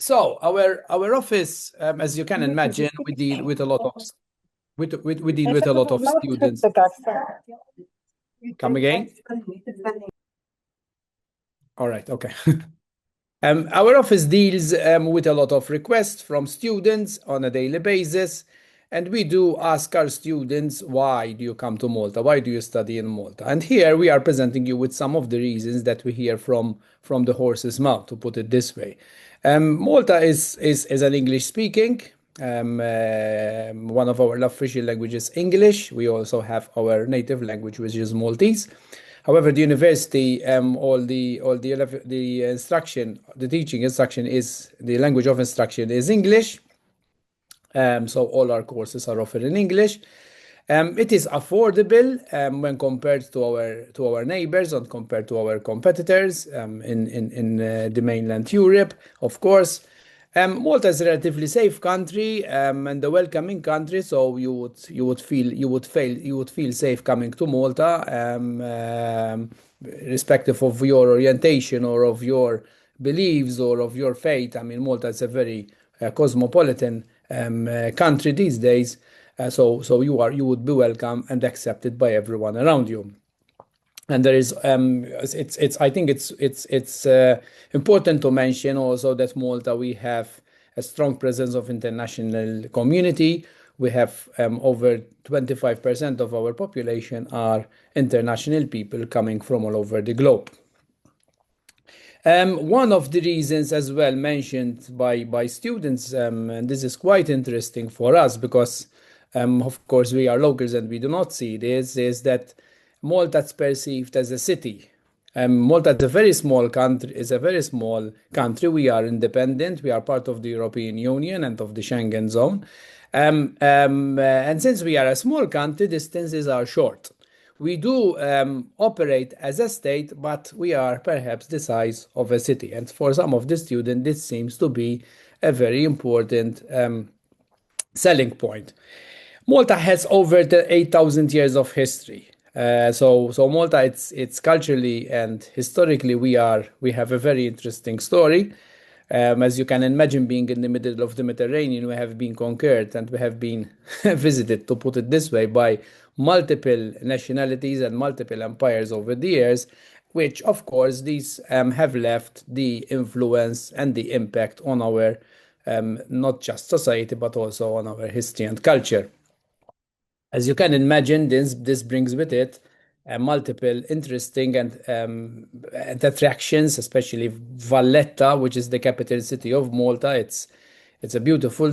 So our office, as you can imagine, we deal with a lot of we deal with a lot of students. Come again? All right, okay. Our office deals with a lot of requests from students on a daily basis, and we do ask our students, why do you come to Malta? Why do you study in Malta? And here we are presenting you with some of the reasons that we hear from the horse's mouth, to put it this way. Malta is an English speaking. One of our official languages, English. We also have our native language, which is Maltese. However, the university, the instruction, the teaching instruction is the language of instruction is English. So all our courses are offered in English. It is affordable when compared to our neighbors and compared to our competitors in the mainland Europe, of course. Malta is a relatively safe country and a welcoming country, so you would feel safe coming to Malta, irrespective of your orientation or of your beliefs or of your faith. I mean, Malta is a very cosmopolitan country these days, so you would be welcome and accepted by everyone around you. And there is, I think it's important to mention also that Malta, we have a strong presence of international community. We have over 25% of our population are international people coming from all over the globe. One of the reasons as well mentioned by students, and this is quite interesting for us because, of course, we are locals and we do not see this, is that Malta is perceived as a city. Malta is a very small country. Is a very small country. We are independent. We are part of the European Union and of the Schengen zone. And since we are a small country, distances are short. We do operate as a state, but we are perhaps the size of a city. And for some of the students, this seems to be a very important selling point. Malta has over 8,000 years of history. So Malta, it's culturally and historically we have a very interesting story. As you can imagine, being in the middle of the Mediterranean, we have been conquered and we have been visited, to put it this way, by multiple nationalities and multiple empires over the years, which of course these have left the influence and the impact on our not just society but also on our history and culture. As you can imagine, this brings with it multiple interesting and attractions, especially Valletta, which is the capital city of Malta. It's a beautiful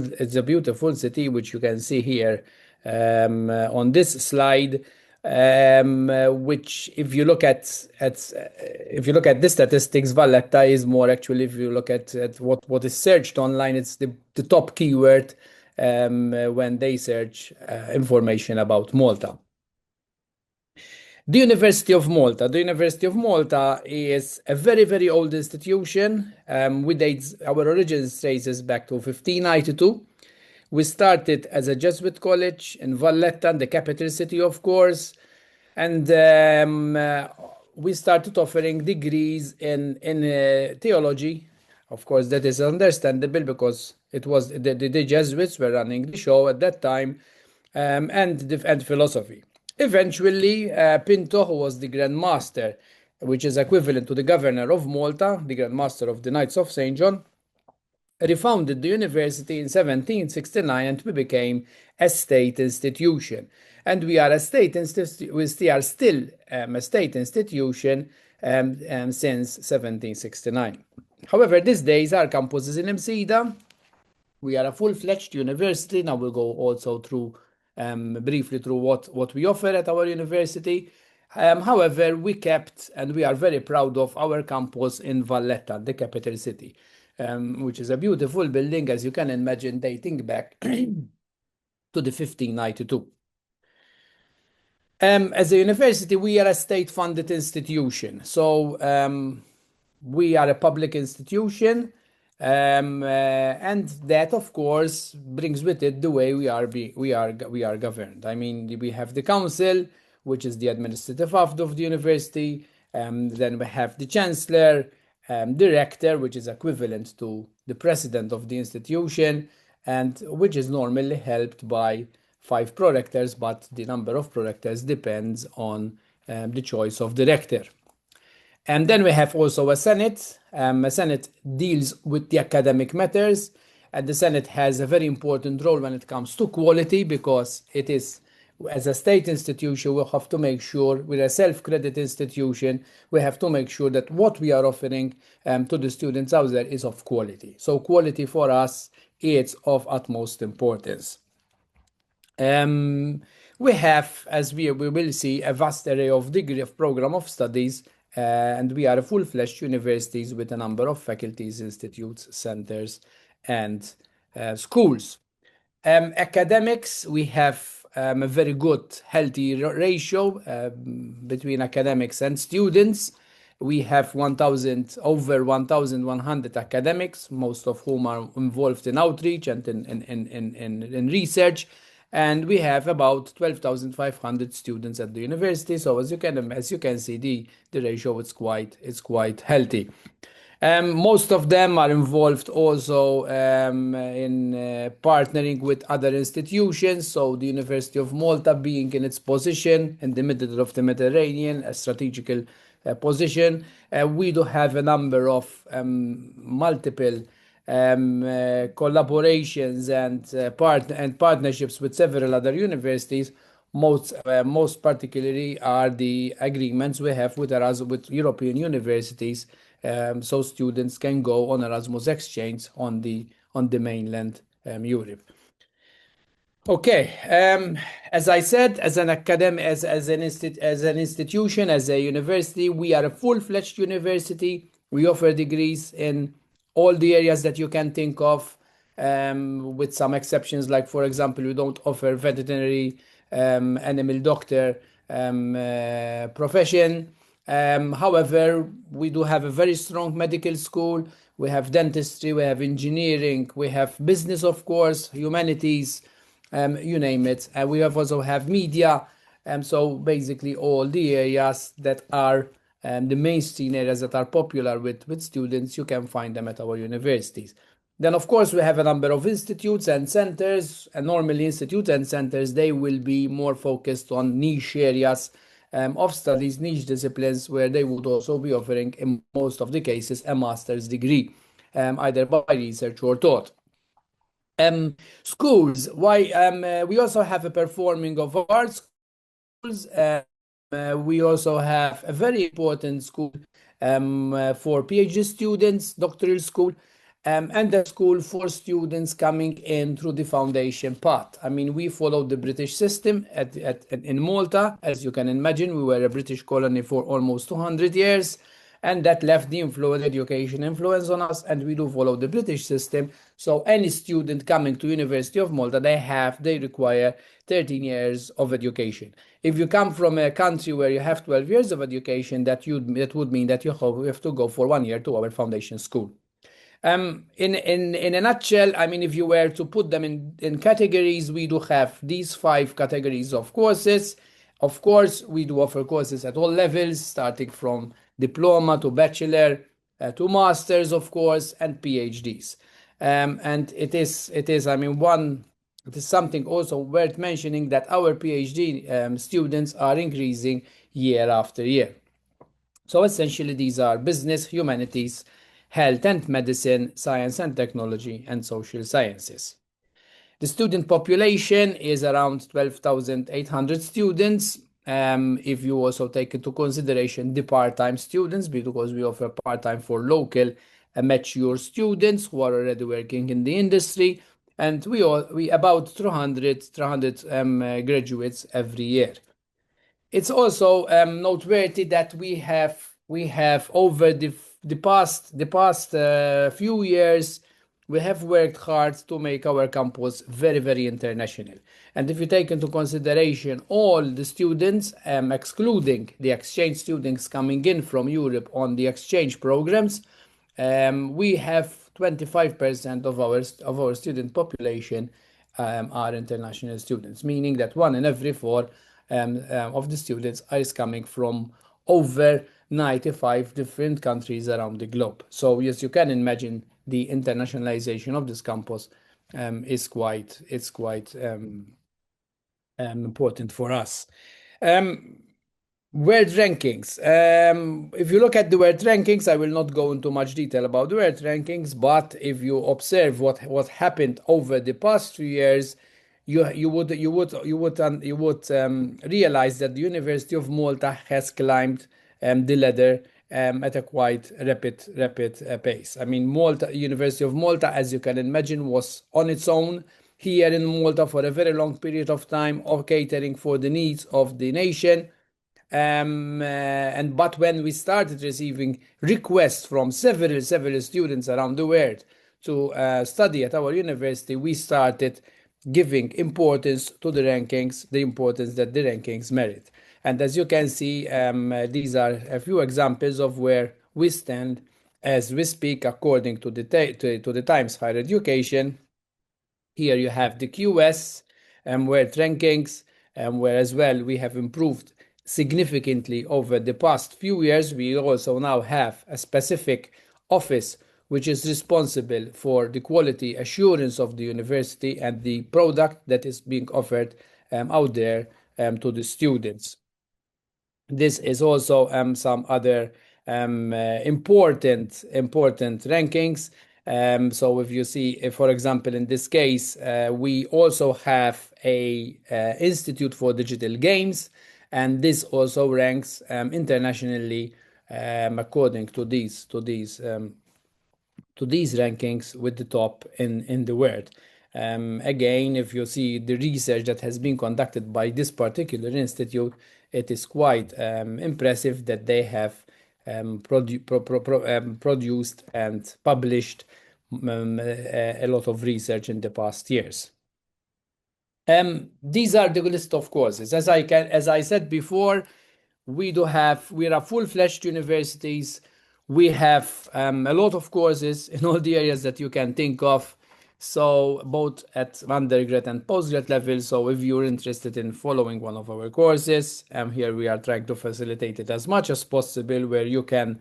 city, which you can see here on this slide. Which, if you look at the statistics, Valletta is more actually. If you look at what is searched online, it's the top keyword when they search information about Malta. The University of Malta. The University of Malta is a very, very old institution. Our origins traces back to 1592. We started as a Jesuit college in Valletta, the capital city, of course, and we started offering degrees in theology. Of course, that is understandable because it was the Jesuits were running the show at that time, and philosophy. Eventually, Pinto, who was the Grand Master, which is equivalent to the Governor of Malta, the Grand Master of the Knights of St. John, refounded the university in 1769, and we became a state institution. And we are still a state institution since 1769. However, these days our campus is in Msida. We are a full-fledged university. Now we'll go also through briefly through what we offer at our university. However, we kept and we are very proud of our campus in Valletta, the capital city, which is a beautiful building, as you can imagine, dating back to the 1592. As a university, we are a state-funded institution, so we are a public institution, and that, of course, brings with it the way we are governed. I mean, we have the council, which is the administrative arm of the university. Then we have the chancellor, director, which is equivalent to the president of the institution, and which is normally helped by five prorectors, but the number of prorectors depends on the choice of director. And then we have also a Senate. A Senate deals with the academic matters, and the Senate has a very important role when it comes to quality because it is, as a state institution, we have to make sure, we're a self-credit institution, we have to make sure that what we are offering to the students out there is of quality. So quality for us is of utmost importance. We have, as we will see, a vast array of degree of program of studies, and we are a full-fledged universities with a number of faculties, institutes, centers, and schools. Academics, we have a very good, healthy ratio between academics and students. We have over 1,100 academics, most of whom are involved in outreach and in research. And we have about 12,500 students at the university. So as you can see, the ratio is quite healthy. Most of them are involved also in partnering with other institutions. So the University of Malta being in its position in the middle of the Mediterranean, a strategical position. We do have a number of multiple collaborations and partnerships with several other universities. Most particularly are the agreements we have with European universities, so students can go on Erasmus exchange on the mainland Europe. Okay, as I said, as an institution, as a university, we are a full-fledged university. We offer degrees in all the areas that you can think of, with some exceptions, like, for example, we don't offer veterinary, animal doctor profession. However, we do have a very strong medical school. We have dentistry, we have engineering, we have business, of course, humanities, you name it. We also have media. So basically all the areas that are the mainstream areas that are popular with students, you can find them at our universities. Then, of course, we have a number of institutes and centers, and normally institutes and centers, they will be more focused on niche areas of studies, niche disciplines, where they would also be offering, in most of the cases, a master's degree, either by research or taught. Schools, we also have a performing of arts schools. We also have a very important school for PhD students, doctoral school, and a school for students coming in through the foundation path. I mean, we follow the British system in Malta. As you can imagine, we were a British colony for almost 200 years, and that left the education influence on us, and we do follow the British system. So any student coming to University of Malta, they require 13 years of education. If you come from a country where you have 12 years of education, that would mean that you have to go for 1 year to our foundation school. In a nutshell, I mean, if you were to put them in categories, we do have these 5 categories of courses. Of course, we do offer courses at all levels, starting from diploma to bachelor, to masters, of course, and PhDs. And it is, I mean, it is something also worth mentioning that our PhD students are increasing year after year. So essentially, these are business, humanities, health and medicine, science and technology, and social sciences. The student population is around 12,800 students. If you also take into consideration the part-time students, because we offer part-time for local mature students who are already working in the industry, and we about 300 graduates every year. It's also noteworthy that we have over the past few years, we have worked hard to make our campus very, very international. And if you take into consideration all the students, excluding the exchange students coming in from Europe on the exchange programs, we have 25% of our student population are international students, meaning that 1 in every 4 of the students is coming from over 95 different countries around the globe. So yes, you can imagine the internationalization of this campus is quite important for us. Um, World rankings. If you look at the world rankings, I will not go into much detail about the world rankings, but if you observe what happened over the past few years, you would realize that the University of Malta has climbed the ladder at a quite rapid pace. I mean, Malta University of Malta, as you can imagine, was on its own here in Malta for a very long period of time, of catering for the needs of the nation. And but when we started receiving requests from several students around the world to study at our university, we started giving importance to the rankings, the importance that the rankings merit. And as you can see, these are a few examples of where we stand as we speak according to the Times Higher Education. Here you have the QS world rankings, where as well we have improved significantly over the past few years. We also now have a specific office which is responsible for the quality assurance of the university and the product that is being offered out there to the students. This is also some other important rankings. So if you see, if, for example, in this case, we also have a Institute for Digital Games, and this also ranks internationally according to these rankings with the top in the world. Again, if you see the research that has been conducted by this particular institute, it is quite impressive that they have produced and published a lot of research in the past years. These are the list of courses. As I said before, we are full-fledged universities. We have a lot of courses in all the areas that you can think of. So both at undergrad and postgrad level. So if you're interested in following one of our courses, here we are trying to facilitate it as much as possible, where you can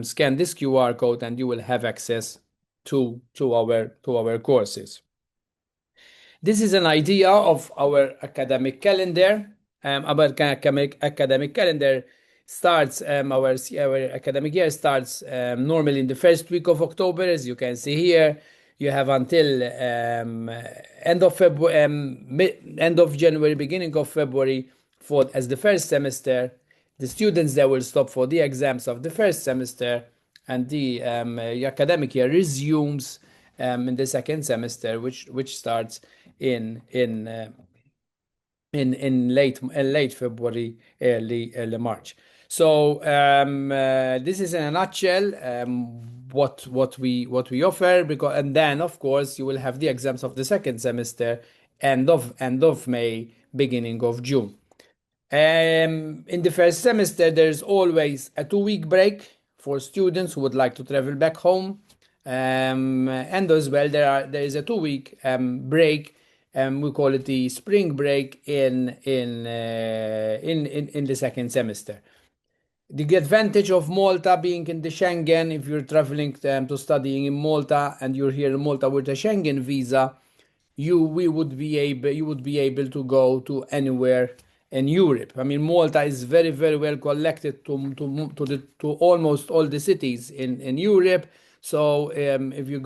scan this QR code and you will have access to our courses. This is an idea of our academic calendar. Our academic calendar starts, our academic year starts normally in the first week of October, as you can see here. You have until end of February, end of January, beginning of February as the first semester. The students that will stop for the exams of the first semester, and the academic year resumes in the second semester, which starts in late February, early March. So this is in a nutshell what we offer. And then of course you will have the exams of the second semester end of May, beginning of June. In the first semester, there's always a 2-week break for students who would like to travel back home. And as well, there is a 2-week break. We call it the spring break in the second semester. The advantage of Malta being in the Schengen, if you're traveling to studying in Malta and you're here in Malta with a Schengen visa, you would be able to go to anywhere in Europe. I mean, Malta is very, very well connected to almost all the cities in Europe. So if you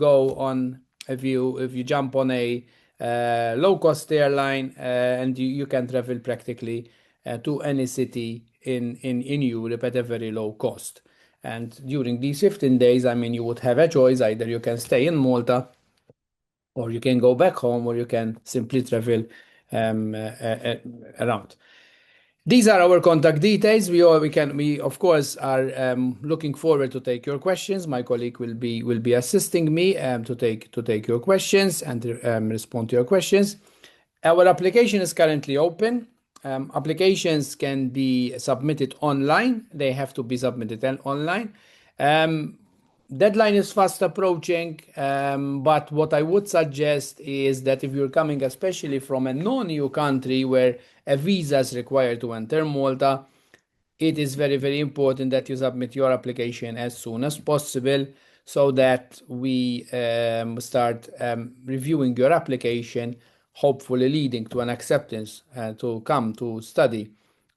jump on a low cost airline, and you can travel practically to any city in Europe at a very low cost. And during these 15 days, I mean, you would have a choice. Either you can stay in Malta, or you can go back home, or you can simply travel around. These are our contact details. We of course are looking forward to take your questions. My colleague will be assisting me to take your questions and respond to your questions. Our application is currently open. Applications can be submitted online. They have to be submitted online. Deadline is fast approaching, but what I would suggest is that if you're coming especially from a non-EU country where a visa is required to enter Malta, it is very, very important that you submit your application as soon as possible so that we start reviewing your application, hopefully leading to an acceptance to come to study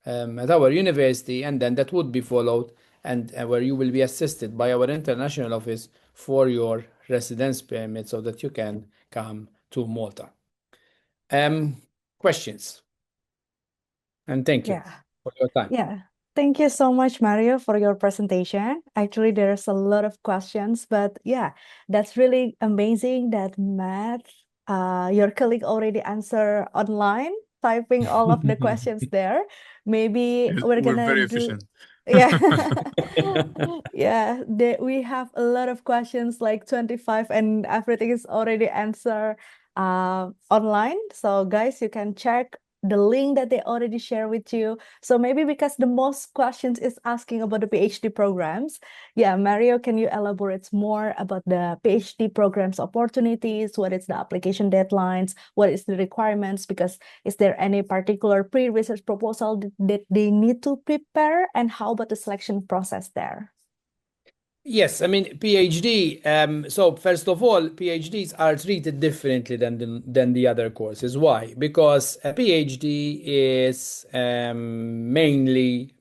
at our university, and then that would be followed and where you will be assisted by our international office for your residence permit so that you can come to Malta. Um, Questions, and thank you Yeah. for your time. Yeah. Thank you so much, Mario, for your presentation. Actually, there's a lot of questions, but yeah, that's really amazing that Matt, your colleague already answer online, typing all of the questions there. Maybe Yes, we're we're gonna very do, efficient. yeah. Yeah, we have a lot of questions, like 25, and everything is already answered online. So guys, you can check the link that they already share with you. So maybe because the most questions is asking about the PhD programs. Yeah, Mario, can you elaborate more about the PhD programs opportunities? What is the application deadlines? What is the requirements? Because is there any particular pre-research proposal that they need to prepare? And how about the selection process there? Yes, I mean PhD. So first of all, PhDs are treated differently than the other courses. Why? Because a PhD is mainly,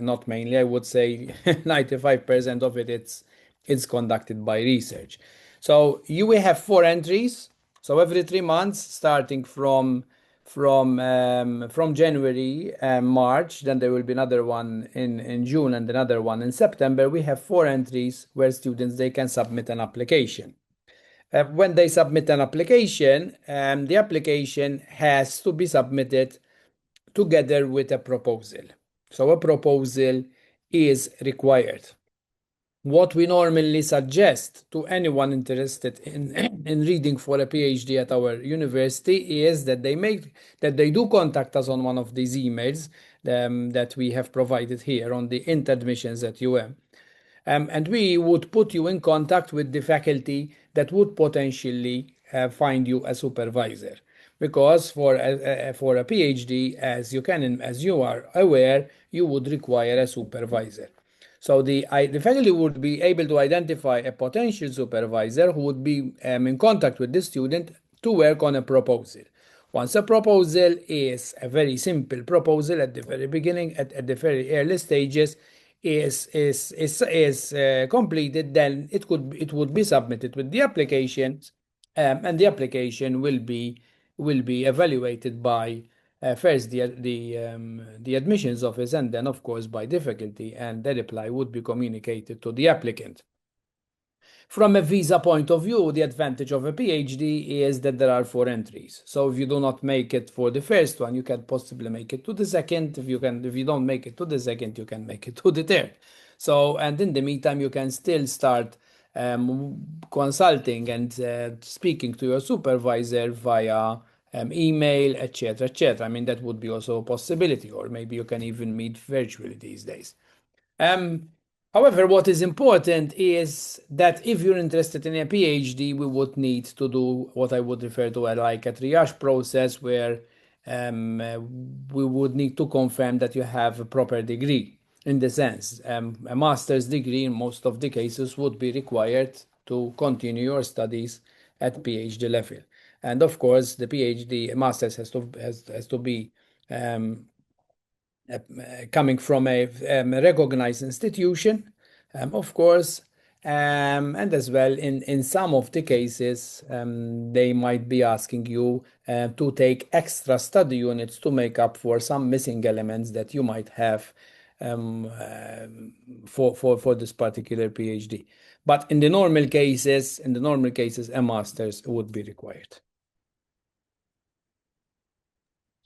not mainly, I would say 95% of it, it's conducted by research. So you will have four entries. So every 3 months, starting from January and March, then there will be another one in June and another one in September. We have four entries where students they can submit an application. When they submit an application, the application has to be submitted together with a proposal. So a proposal is required. What we normally suggest to anyone interested in in reading for a PhD at our university is that they do contact us on one of these emails that we have provided here on the intadmissions at UM. And we would put you in contact with the faculty that would potentially find you a supervisor. Because for a PhD, as you are aware, you would require a supervisor. So the faculty would be able to identify a potential supervisor who would be in contact with the student to work on a proposal. Once a proposal is a very simple proposal at the very beginning, at the very early stages, is completed, then it would be submitted with the application, and the application will be evaluated by first the admissions office, and then of course by the faculty, and the reply would be communicated to the applicant. From a visa point of view, the advantage of a PhD is that there are four entries. So if you do not make it for the first one, you can possibly make it to the second. If you don't make it to the second, you can make it to the third. So, and in the meantime, you can still start consulting and speaking to your supervisor via email, etc., etc. I mean, that would be also a possibility, or maybe you can even meet virtually these days. Um, However, what is important is that if you're interested in a PhD, we would need to do what I would refer to as like a triage process where we would need to confirm that you have a proper degree. In the sense, a master's degree in most of the cases would be required to continue your studies at PhD level. And of course, the PhD master's has to be um, coming from a recognized institution, of course, and as well in some of the cases, they might be asking you to take extra study units to make up for some missing elements that you might have for this particular PhD. But in the normal cases, a master's would be required.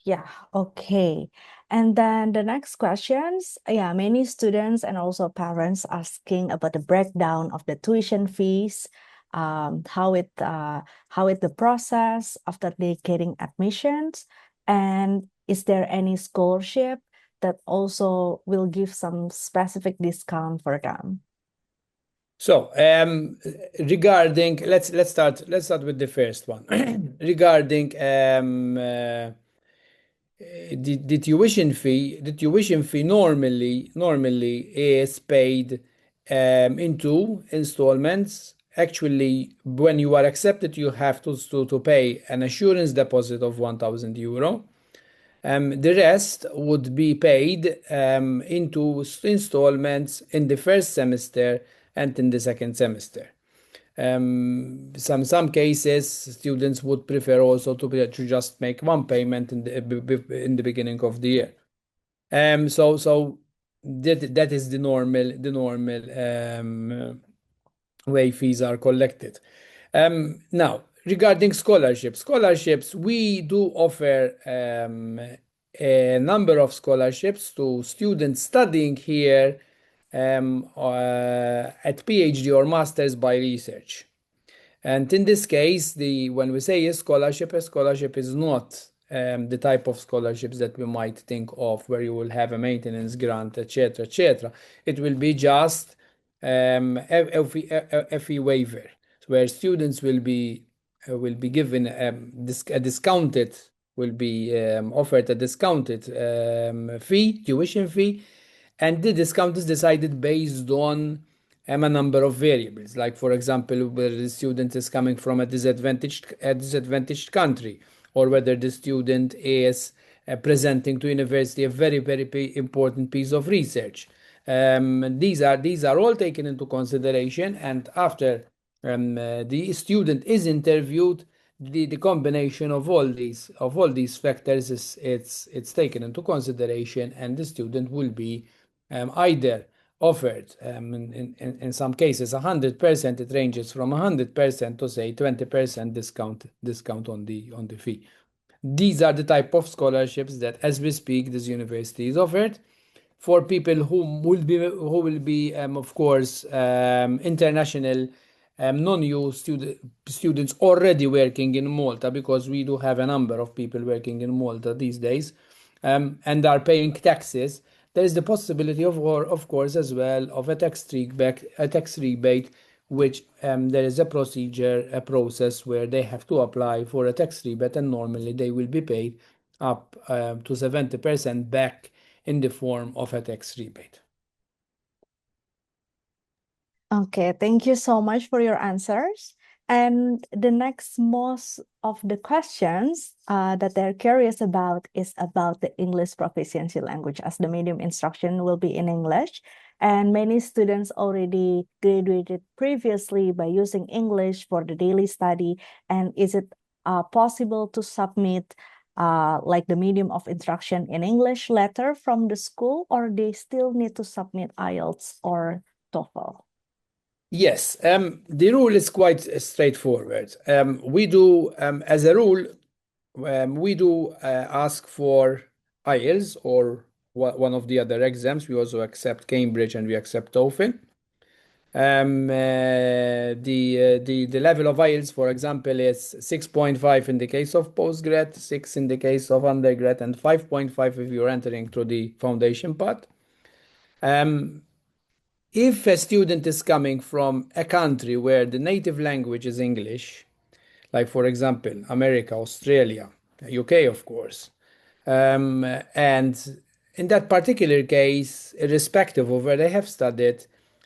Yeah, okay. And then the next questions, yeah, many students and also parents asking about the breakdown of the tuition fees, how it the process after they getting admissions, and is there any scholarship that also will give some specific discount for them? So, regarding let's start with the first one. Regarding the tuition fee normally is paid into installments. Actually, when you are accepted, you have to pay an assurance deposit of 1,000 euro. The rest would be paid into installments in the first semester and in the second semester. Some cases, students would prefer also to just make one payment in the beginning of the year. So that is the normal way fees are collected. Now, regarding scholarships, we do offer a number of scholarships to students studying here at PhD or masters by research. And in this case, when we say a scholarship is not the type of scholarships that we might think of, where you will have a maintenance grant, etc., etc. It will be just a fee waiver, where students will be given a discounted will be offered a discounted tuition fee, and the discount is decided based on a number of variables, like for example, whether the student is coming from a disadvantaged country, or whether the student is presenting to university a very important piece of research. These are all taken into consideration, and after the student is interviewed, the combination of all these factors it's taken into consideration, and the student will be either offered, in some cases 100%. It ranges from 100% to say 20% discount on the fee. These are the type of scholarships that, as we speak, this university is offered for people who will be of course, international non-EU students already working in Malta, because we do have a number of people working in Malta these days, and are paying taxes. There is the possibility of course, as well, of a tax rebate, which there is a process where they have to apply for a tax rebate, and normally they will be paid up to 70% back in the form of a tax rebate. Okay, thank you so much for your answers. And the next most of the questions that they're curious about is about the English proficiency language, as the medium instruction will be in English. And many students already graduated previously by using English for the daily study. And is it possible to submit like the medium of instruction in English letter from the school, or they still need to submit IELTS or TOEFL? Yes, the rule is quite straightforward. As a rule, we do ask for IELTS or one of the other exams. We also accept Cambridge and we accept TOEFL. The level of IELTS, for example, is 6.5 in the case of postgrad, 6 in the case of undergrad, and 5.5 if you're entering through the foundation path. If a student is coming from a country where the native language is English, like for example, America, Australia, UK, of course, and in that particular case, irrespective of where they have studied,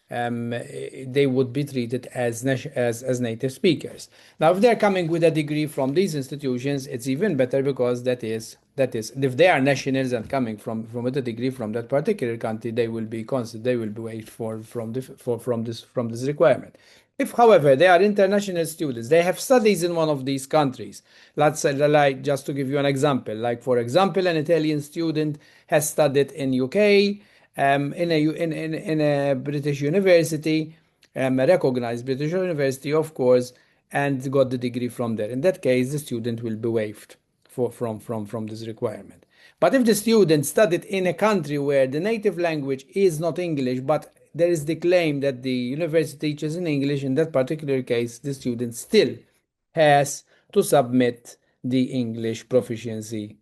they would be treated as native speakers. Now, if they're coming with a degree from these institutions, it's even better, because that is if they are nationals and coming from with a degree from that particular country, they will be waived from this requirement. If, however, they are international students, they have studies in one of these countries. Let's say, like, just to give you an example, like for example, an Italian student has studied in UK, in a British university, a recognized British university, of course, and got the degree from there. In that case, the student will be waived from this requirement. But if the student studied in a country where the native language is not English, but there is the claim that the university teaches in English, in that particular case, the student still has to submit the English proficiency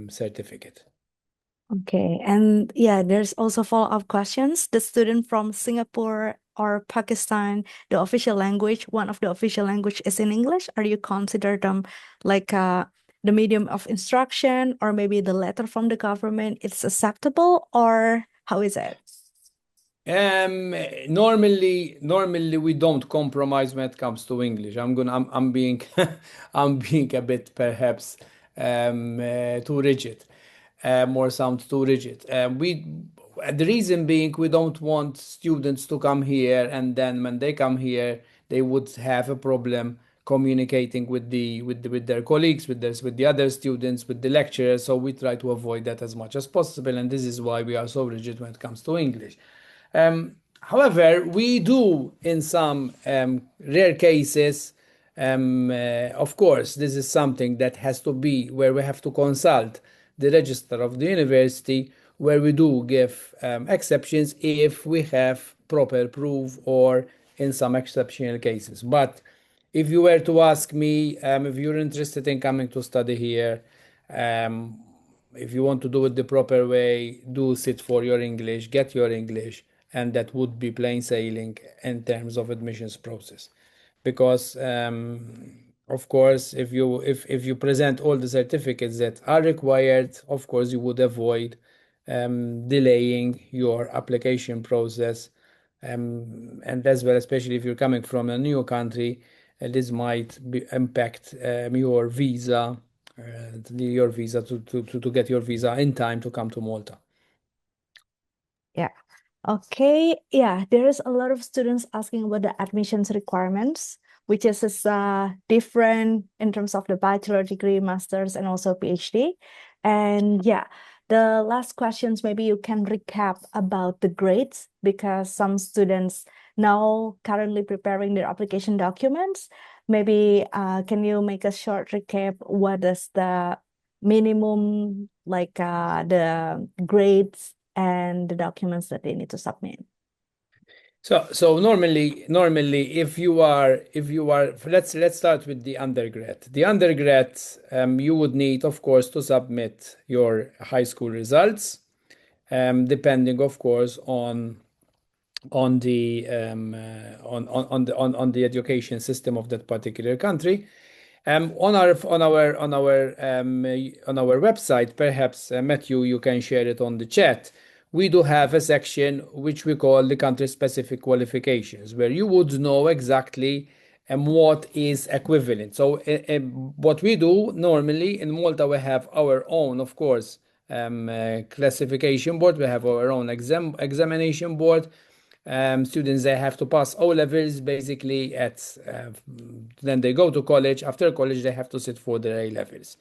certificate. Okay, and yeah, there's also follow-up questions. The student from Singapore or Pakistan, the official language, one of the official language is in English. Are you consider them like the medium of instruction or maybe the letter from the government, it's acceptable, or how is it? Um, normally we don't compromise when it comes to English. I'm being, I'm being a bit perhaps too rigid, or sound too rigid. The reason being we don't want students to come here and then when they come here they would have a problem communicating with with their colleagues, with the other students, with the lecturers. So we try to avoid that as much as possible, and this is why we are so rigid when it comes to English. However, we do in some rare cases, of course, this is something that has to be where we have to consult the register of the university, where we do give exceptions if we have proper proof or in some exceptional cases. But if you were to ask me if you're interested in coming to study here, um, if you want to do it the proper way, do sit for your English, get your English, and that would be plain sailing in terms of admissions process. Because of course, if you present all the certificates that are required, of course you would avoid delaying your application process, and as well, especially if you're coming from a new country, this might impact your visa to get your visa in time to come to Malta. Yeah. Okay. Yeah, there is a lot of students asking about the admissions requirements, which is different in terms of the bachelor degree, master's, and also PhD. And yeah, the last questions, maybe you can recap about the grades because some students now currently preparing their application documents. Maybe can you make a short recap? What is the minimum, like the grades and the documents that they need to submit? So normally, if you are, let's start with the undergrad. The undergrad, you would need, of course, to submit your high school results, depending, of course, on the on the education system of that particular country. On our website, perhaps Matthew, you can share it on the chat. We do have a section which we call the country-specific qualifications, where you would know exactly what is equivalent. So, what we do normally in Malta, we have our own, of course, classification board. We have our own examination board. Students, they have to pass O levels basically at then they go to college. After college they have to sit for their A levels.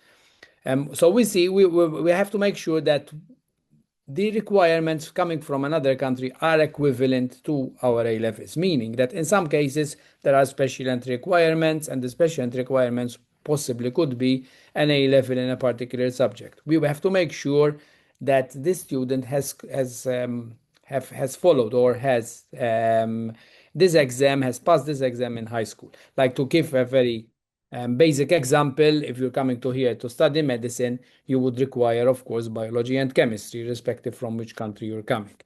So we have to make sure that the requirements coming from another country are equivalent to our A levels, meaning that in some cases there are special entry requirements, and the special entry requirements possibly could be an A level in a particular subject. We have to make sure that this student has followed or has this exam, has passed this exam in high school. Like, to give a very basic example, if you're coming to here to study medicine, you would require, of course, biology and chemistry, respective from which country you're coming.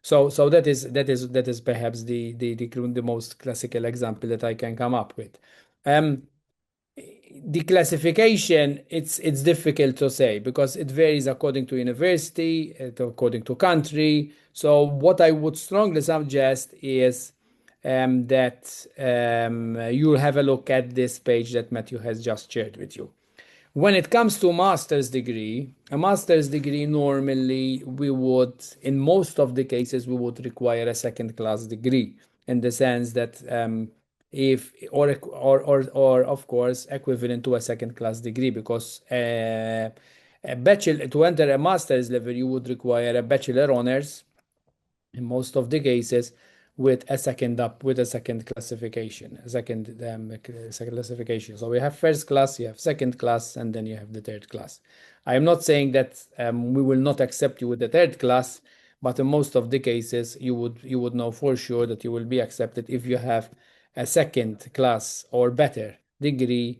So that is perhaps the most classical example that I can come up with. Um, the classification, it's difficult to say because it varies according to university, according to country. So what I would strongly suggest is that you'll have a look at this page that Matthew has just shared with you. When it comes to master's degree, a master's degree, normally we would, in most of the cases, we would require a second class degree, in the sense that if or of course equivalent to a second class degree, because a bachelor, to enter a master's level you would require a bachelor honors in most of the cases, with a second classification, second classification. So we have first class, you have second class, and then you have the third class. I am not saying that we will not accept you with the third class, but in most of the cases you would know for sure that you will be accepted if you have a second class or better degree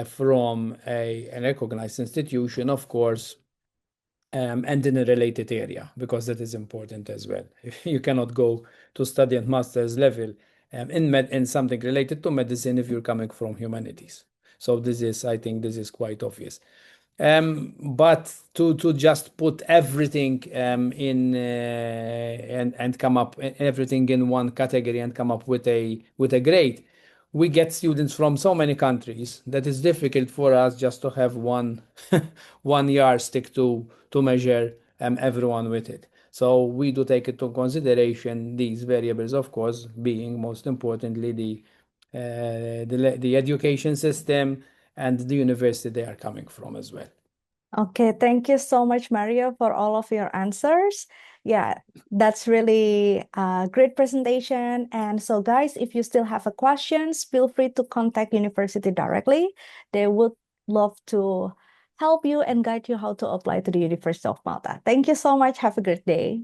from a recognized institution, of course, and in a related area, because that is important as well. You cannot go to study at master's level in something related to medicine if you're coming from humanities. So this is, I think, this is quite obvious. But to just put everything in and come up everything in one category and come up with a grade, we get students from so many countries that it's difficult for us just to have one one yardstick to measure everyone with it. So we do take into consideration these variables, of course, being most importantly the education system and the university they are coming from as well. Okay, thank you so much, Mario, for all of your answers. Yeah, that's really a great presentation. And so, guys, if you still have a questions, feel free to contact university directly. They would love to help you and guide you how to apply to the University of Malta. Thank you so much. Have a great day.